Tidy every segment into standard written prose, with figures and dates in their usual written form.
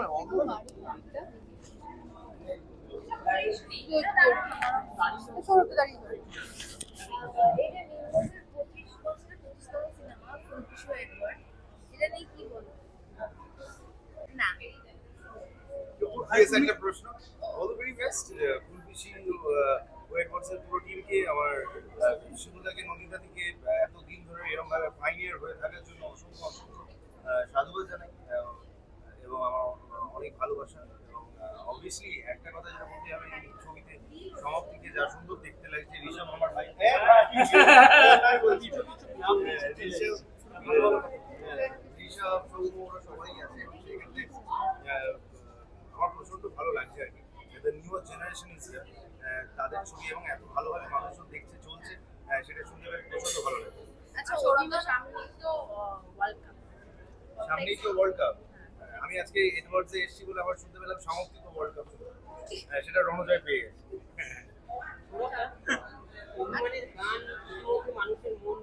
একটা প্রশ্ন all the very best ফুলফিশি ওয়েটওয়ার্ডসের পুরো টিমকে আমার শিবুদাকে নন্দিতাদিকে এতদিন ধরে এরকম ভাবে পাইনিয়ার হয়ে থাকার জন্য অসংখ্য অসংখ্য সাধুবাদ জানাই এবং আমার অনেক ভালোবাসা এবং অবভিয়াসলি একটা কথা যেটা বলতে হবে এই ছবিতে সমাপ্তিকে যা সুন্দর দেখতে লাগছে ঋষভ আমার ভাই ঋষভ সৌম্য ওরা সবাই আছে এবং সেক্ষেত্রে আমার প্রচন্ড ভালো লাগছে আর কি নিউয়ার জেনারেশন ইজ তাদের ছবি এবং এত ভালোভাবে মানুষজন দেখছে চলছে সেটা শুনতে প্রচন্ড ভালো লাগছে। আচ্ছা ওরা তো সামনেই তো ওয়ার্ল্ড কাপ সামনেই তো ওয়ার্ল্ড কাপ আমি আজকে এডওয়ার্ডসে এসেছি বলে আবার শুনতে পেলাম সমাপ্তি তো ওয়ার্ল্ড কাপ সেটা রণজয় পেয়ে গেছে। অভিমানের গান মানুষের মন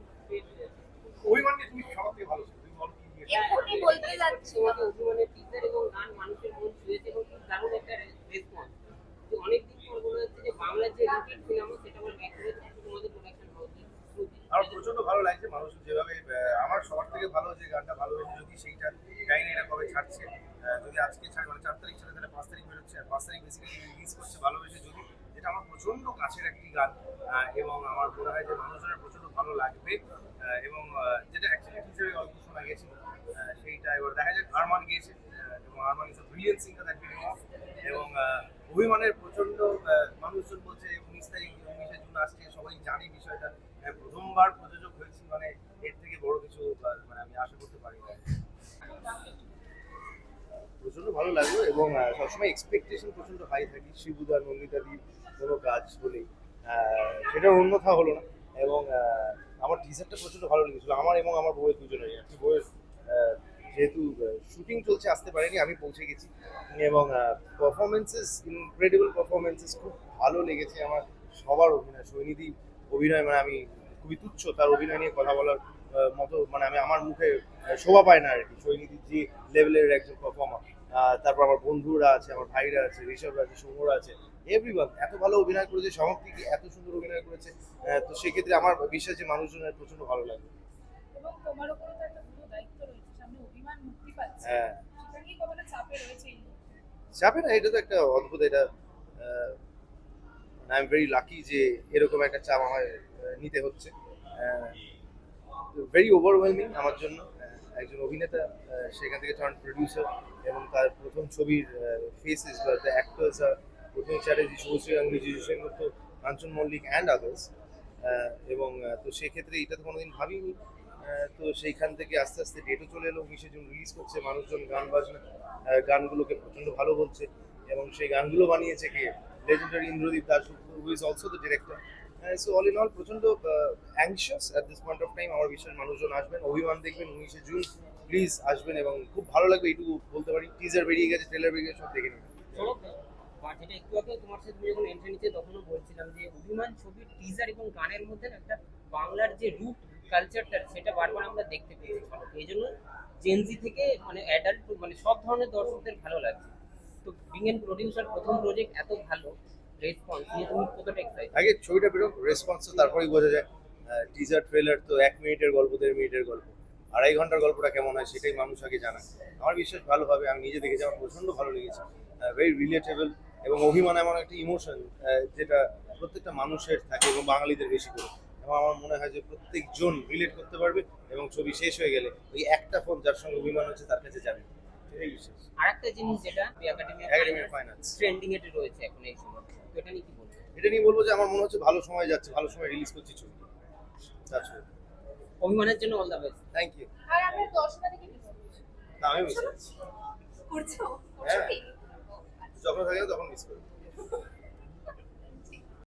অভিমানকে তুমি সবথেকে ভালো তুমি বলো কি এখনই বলতে যাচ্ছি অভিমানের টিজার এবং গান মানুষের মন ছুঁয়েছে এবং খুব দারুণ একটা রেসপন্স। তো অনেকদিন পর মনে হচ্ছে যে বাংলার যে রুটিন সিনেমা সেটা আমার ব্যাক করে তোমাদের প্রোডাকশন হাউসে আমার প্রচন্ড ভালো লাগছে মানুষ যেভাবে আমার সবার থেকে ভালো যে গানটা ভালো হয়েছে যদি সেইটা জানি না এটা কবে ছাড়ছে যদি আজকে ছাড়ে মানে 4 তারিখ ছাড়ে তাহলে 5 তারিখ বেরোচ্ছে আর 5 তারিখ বেসিক্যালি রিলিজ করছে ভালোবেসে যদি যেটা আমার প্রচন্ড কাছের একটি গান এবং আমার মনে হয় যে মানুষজনের প্রচন্ড ভালো লাগবে এবং যেটা অ্যাকচুয়ালি টিজারে অল্প শোনা গেছিল সেইটা এবার দেখা যাক আরমান গিয়েছে এবং Arman is a brilliant singer that we know এবং অভিমানের প্রচন্ড মানুষজন বলছে 19 তারিখ 19 জুন আসছে সবাই জানে বিষয়টা প্রথমবার প্রযোজক হয়েছি মানে এর থেকে বড় কিছু মানে আমি আশা করতে পারি না প্রচন্ড ভালো লাগলো এবং সবসময় এক্সপেকটেশন প্রচন্ড হাই থাকি শিবুদা নন্দিতাদি কোনো কাজ বলেই সেটার অন্যথা হলো না এবং আমার টিজারটা প্রচন্ড ভালো লেগেছিল আমার এবং আমার বউয়ের দুজনেরই আর কি বউয়ের যেহেতু শুটিং চলছে আসতে পারেনি আমি পৌঁছে গেছি এবং পারফরমেন্সেস ইনক্রেডিবল পারফরমেন্সেস খুব ভালো লেগেছে আমার সবার অভিনয় সৈনিধি অভিনয় মানে আমি খুবই তুচ্ছ তার অভিনয় নিয়ে কথা বলার মতো মানে আমি আমার মুখে শোভা পায় না আর কি সৈনিধির যে লেভেলের একজন পারফর্মার তারপর আমার বন্ধুরা আছে আমার ভাইরা আছে ঋষভরা আছে সৌম্যরা আছে এভরিওয়ান এত ভালো অভিনয় করেছে সমাপ্তিকে এত সুন্দর অভিনয় করেছে তো সেক্ষেত্রে আমার বিশ্বাস যে মানুষজনের প্রচন্ড ভালো লাগবে এবং তোমার উপরে তো একটা পুরো দায়িত্ব রয়েছে সামনে অভিমান মুক্তি পাচ্ছে হ্যাঁ সেটা কি কতটা চাপে রয়েছে চাপে না এটা তো একটা অদ্ভুত এটা আই এম ভেরি লাকি যে এরকম একটা চাপ আমার নিতে হচ্ছে ভেরি ওভারওয়েলমিং আমার জন্য একজন অভিনেতা সেখান থেকে টার্ন প্রডিউসার এবং তার প্রথম ছবির ফেসেস বা দ্য অ্যাক্টার্স প্রথম চ্যাটার্জি শুভশ্রী গাঙ্গুলি জিজু সেনগুপ্ত কাঞ্চন মল্লিক অ্যান্ড আদার্স এবং তো সেক্ষেত্রে এটা তো কোনোদিন ভাবিনি তো সেইখান থেকে আস্তে আস্তে ডেটও চলে এলো 19 জুন রিলিজ করছে মানুষজন গান বাজনা গানগুলোকে প্রচণ্ড ভালো বলছে এবং সেই গানগুলো বানিয়েছে কে legendary Indradeep Das who is also the director so all in all প্রচণ্ড anxious at this point of time আমার বিশ্বাস মানুষজন আসবেন অভিমান দেখবেন 19 জুন প্লিজ আসবেন এবং খুব ভালো লাগবে এইটুকু বলতে পারি টিজার বেরিয়ে গেছে ট্রেলার বেরিয়ে গেছে সব দেখে নিন যেটা একটু আগে তোমার সাথে যখন এন্ট্রি নিতে তখনও বলছিলাম যে অভিমান ছবির টিজার এবং গানের মধ্যে একটা বাংলার যে রুট কালচারটা সেটা বারবার আমরা দেখতে পেয়েছি এই জন্য জেনজি থেকে মানে অ্যাডাল্ট মানে সব ধরনের দর্শকদের ভালো লাগছে তো বিং এন্ড প্রডিউসার প্রথম প্রজেক্ট এত ভালো রেসপন্স নিয়ে তুমি কতটা এক্সাইটেড আগে ছবিটা বেরো রেসপন্স তো তারপরেই বোঝা যায় টিজার ট্রেলার তো 1 মিনিটের গল্প 1.5 মিনিটের গল্প 2.5 ঘন্টার গল্পটা কেমন হয় সেটাই মানুষ আগে জানায় আমার বিশ্বাস ভালো হবে আমি নিজে দেখেছি আমার প্রচন্ড ভালো লেগেছে ভেরি রিলেটেবল এবং অভিমান এমন একটা ইমোশন যেটা প্রত্যেকটা মানুষের থাকে এবং বাঙালিদের বেশি করে এবং আমার মনে হয় যে প্রত্যেকজন রিলেট করতে পারবে এবং ছবি শেষ হয়ে গেলে ওই একটা ফোন যার সঙ্গে অভিমান হচ্ছে তার কাছে যাবে এটাই বিশেষ আরেকটা জিনিস যেটা একাডেমি ফাইন্যান্স ট্রেন্ডিং এ রয়েছে এখন এই সময় তো এটা নিয়ে কি বলবো এটা নিয়ে বলবো যে আমার মনে হচ্ছে ভালো সময় যাচ্ছে ভালো সময় রিলিজ করছি ছবি অভিমানের জন্য all the best thank you আর আমরা 10টা থেকে মিস করছি না আমি মিস করছি করছো হ্যাঁ যখন থাকে তখন মিস করি